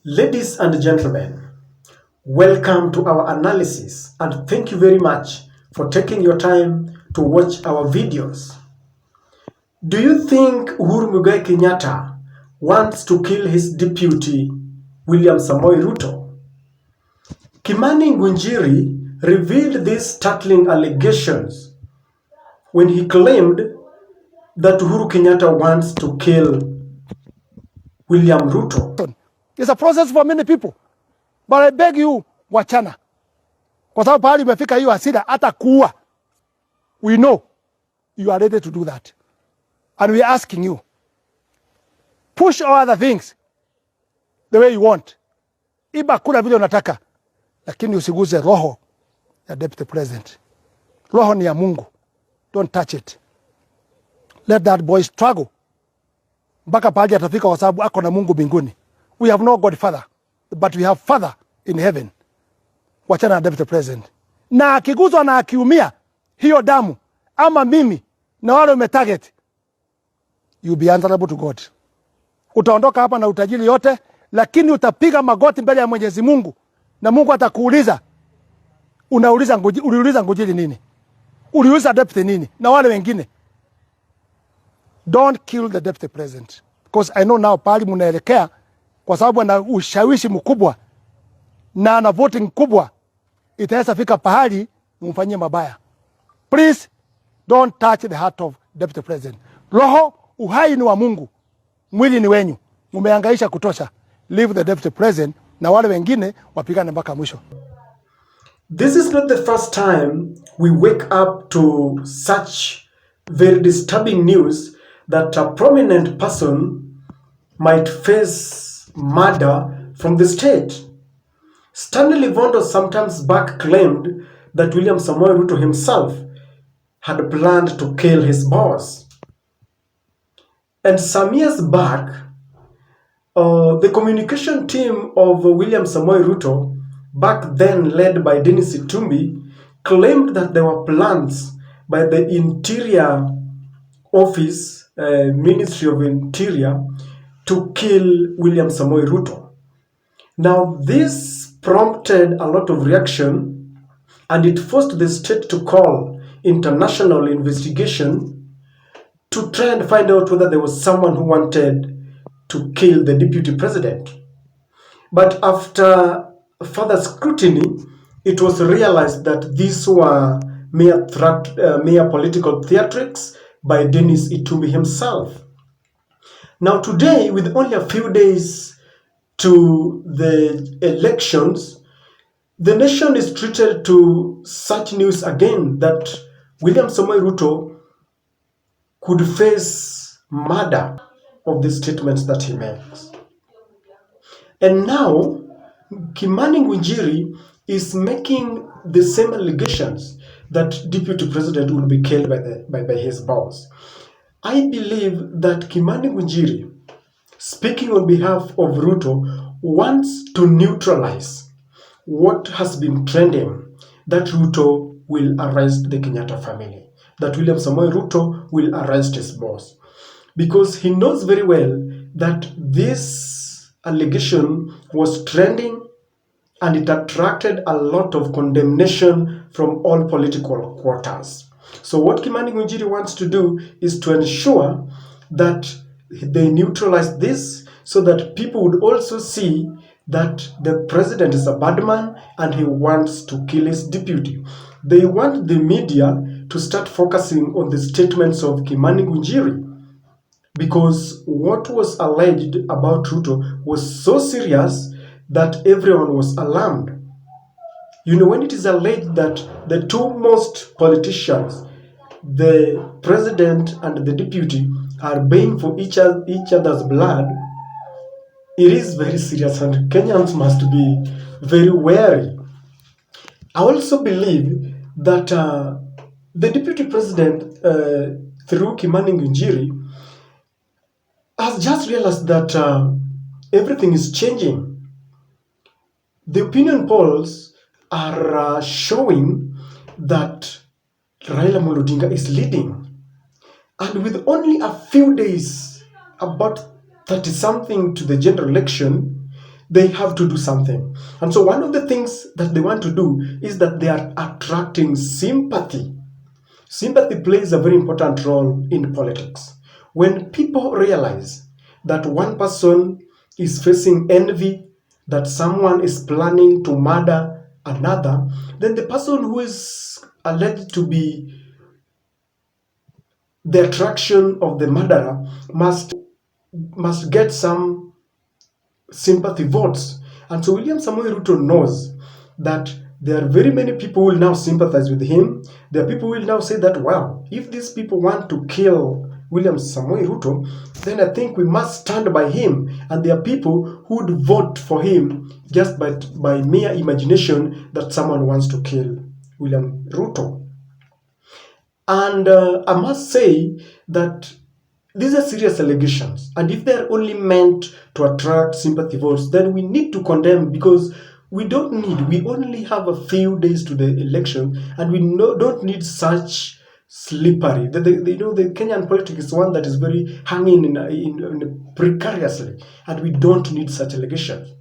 Ladies and gentlemen, welcome to our analysis and thank you very much for taking your time to watch our videos. Do you think Uhuru Muigai Kenyatta wants to kill his deputy William Samoei Ruto? Kimani Ngunjiri revealed these startling allegations when he claimed that Uhuru Kenyatta wants to kill William Ruto. It's a process for many people. But I beg you, wachana. Kwa sababu pahali imefika hiyo hasira hata kuua. We know you are ready to do that. And we are asking you, push all other things the way you want. Iba kula vile unataka. Lakini usiguze roho ya deputy president. Roho ni ya Mungu. Don't touch it. Let that boy struggle. Mpaka pahali atafika kwa sababu ako na Mungu mbinguni. We have no Godfather, but we have Father in heaven. Wachana na deputy president. Na akiguzwa na akiumia hiyo damu ama mimi na wale umetarget, you be answerable to God. Utaondoka hapa na utajiri yote, lakini utapiga magoti mbele ya Mwenyezi Mungu na Mungu atakuuliza, uliuliza Ngujiri nini? Uliuliza deputy nini? Na wale wengine. Don't kill the deputy president, because I know now pahali mnaelekea kwa sababu ana ushawishi mkubwa na ana voting kubwa, itaweza fika pahali mfanyie mabaya. Please don't touch the heart of deputy president. Roho uhai ni wa Mungu, mwili ni wenyu, mumehangaisha kutosha. Leave the deputy president na wale wengine wapigane mpaka mwisho. This is not the first time we wake up to such very disturbing news that a prominent person might face murder from the state. Stanley Livondo sometimes back claimed that William Samoei Ruto himself had planned to kill his boss. And some years back, the communication team of William Samoei Ruto, back then led by Dennis Itumbi, claimed that there were plans by the Interior Office, Ministry of Interior, to kill William Samoei Ruto. Now, this prompted a lot of reaction and it forced the state to call international investigation to try and find out whether there was someone who wanted to kill the deputy president. But after further scrutiny, it was realized that these were mere political theatrics by Dennis Itumbi himself. Now today, with only a few days to the elections, the nation is treated to such news again that William Samoei Ruto could face murder of the statements that he makes. And now, Kimani Ngunjiri is making the same allegations that deputy president will be killed by his boss. I believe that Kimani Ngunjiri, speaking on behalf of Ruto, wants to neutralize what has been trending, that Ruto will arrest the Kenyatta family, that William Samoei Ruto will arrest his boss. Because he knows very well that this allegation was trending and it attracted a lot of condemnation from all political quarters. So what Kimani Ngunjiri wants to do is to ensure that they neutralize this so that people would also see that the president is a bad man and he wants to kill his deputy. They want the media to start focusing on the statements of Kimani Ngunjiri because what was alleged about Ruto was so serious that everyone was alarmed. You know, when it is alleged that the two most politicians, the president and the deputy, are baying for each other's blood, it is very serious and Kenyans must be very wary. I also believe that the deputy president, through Kimani Ngunjiri, has just realized that everything is changing. The opinion polls are showing that Raila Amolo Odinga is leading. And with only a few days, about 30-something to the general election, they have to do something. And so one of the things that they want to do is that they are attracting sympathy. Sympathy plays a very important role in politics. When people realize that one person is facing envy, that someone is planning to murder another, then the person who is alleged to be the attraction of the murderer must get some sympathy votes. And so William Samoei Ruto knows that there are very many people who will now sympathize with him. There are people who will now say that, wow, if these people want to kill William Samoei Ruto, then I think we must stand by him. And there are people who would vote for him just by mere imagination that someone wants to kill William Ruto. And I must say that these are serious allegations. And if they're only meant to attract sympathy votes, then we need to condemn, because we only have a few days to the election, and we don't need such slippery. The Kenyan politics is one that is very hanging in precariously, and we don't need such allegations.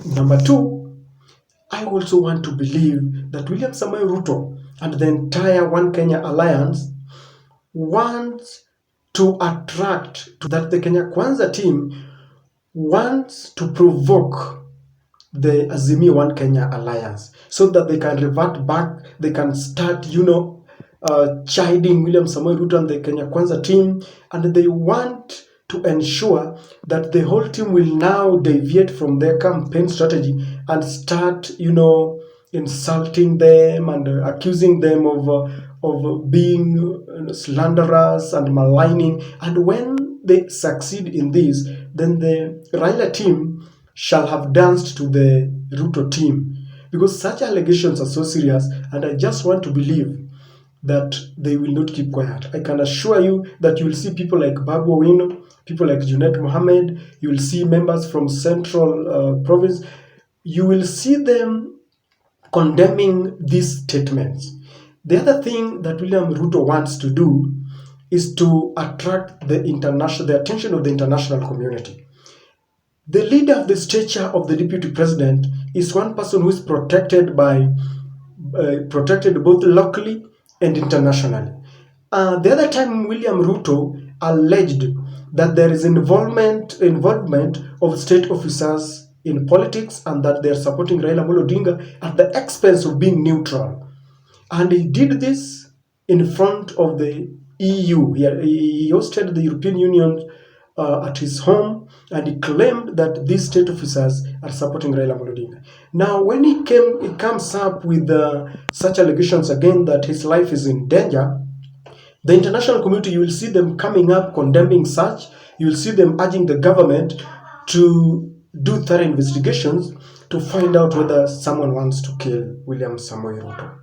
Number two, I also want to believe that William Samoei Ruto and the entire One Kenya Alliance wants to attract to that the Kenya Kwanza team wants to provoke the Azimio One Kenya Alliance so that they can revert back, they can start, chiding William Samoei Ruto and the Kenya Kwanza team, and they want to ensure that the whole team will now deviate from their campaign strategy and start, insulting them and accusing them of being slanderers and maligning. And when they succeed in this, then the Raila team shall have danced to the Ruto team, because such allegations are so serious, and I just want to believe that they will not keep quiet. I can assure you that you will see people like Babu Owino, people like Junet Mohammed, you will see members from Central Province, you will see them condemning these statements. The other thing that William Ruto wants to do is to attract the attention of the international community. The leader of the stature of the deputy president is one person who is protected both locally and internationally. The other time, William Ruto alleged that there is involvement of state officers in politics and that they are supporting Raila Amolo Odinga at the expense of being neutral. And he did this in front of the EU. He hosted the European Union at his home, and he claimed that these state officers are supporting Raila Amolo Odinga. Now, when he comes up with such allegations again that his life is in danger, the international community, you will see them coming up condemning such. You will see them urging the government to do thorough investigations to find out whether someone wants to kill William Samoei Ruto.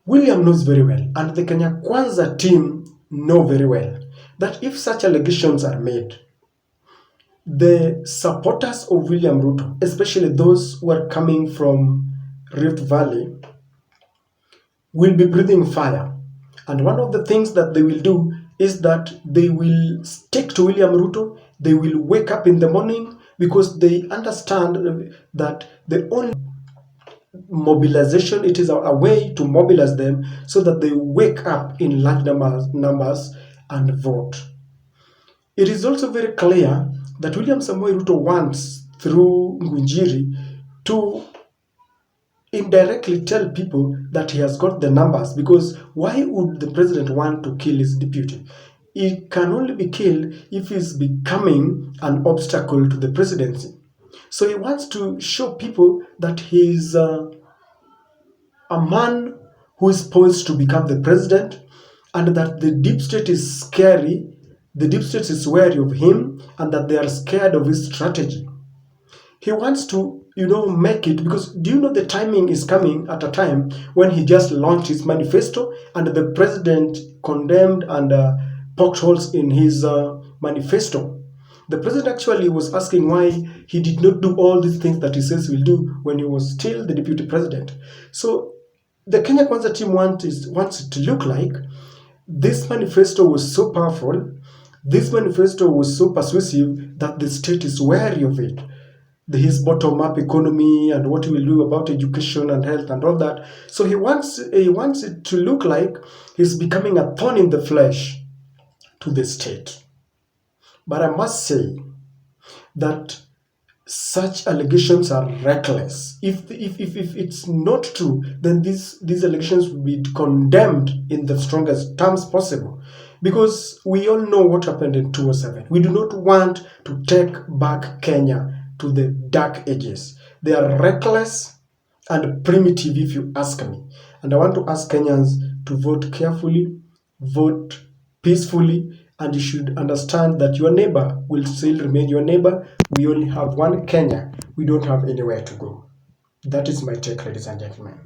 William knows very well, and the Kenya Kwanza team know very well, that if such allegations are made, the supporters of William Ruto, especially those who are coming from Rift Valley, will be breathing fire. And one of the things that they will do is that they will stick to William Ruto. They will wake up in the morning, because they understand that the only mobilization, it is a way to mobilize them so that they wake up in large numbers and vote. It is also very clear that William Samoei Ruto wants, through Ngunjiri, to indirectly tell people that he has got the numbers, because why would the president want to kill his deputy? He can only be killed if he's becoming an obstacle to the presidency. So he wants to show people that he's a man who is poised to become the president, and that the deep state is scary, the deep state is wary of him, and that they are scared of his strategy. He wants to, make it, because do you know the timing is coming at a time when he just launched his manifesto, and the president condemned and poked holes in his manifesto. The president actually was asking why he did not do all these things that he says he will do when he was still the deputy president. So the Kenya Kwanza team wants it to look like this manifesto was so powerful This manifesto was so persuasive that the state is wary of it. His bottom-up economy and what he will do about education and health and all that. So he wants it to look like he's becoming a thorn in the flesh to the state. But I must say that such allegations are reckless. If it's not true, then these allegations will be condemned in the strongest terms possible. Because we all know what happened in 2007. We do not want to take back Kenya to the dark ages. They are reckless and primitive, if you ask me. And I want to ask Kenyans to vote carefully, vote peacefully, and you should understand that your neighbor will still remain your neighbor. We only have one Kenya. We don't have anywhere to go. That is my take, ladies and gentlemen.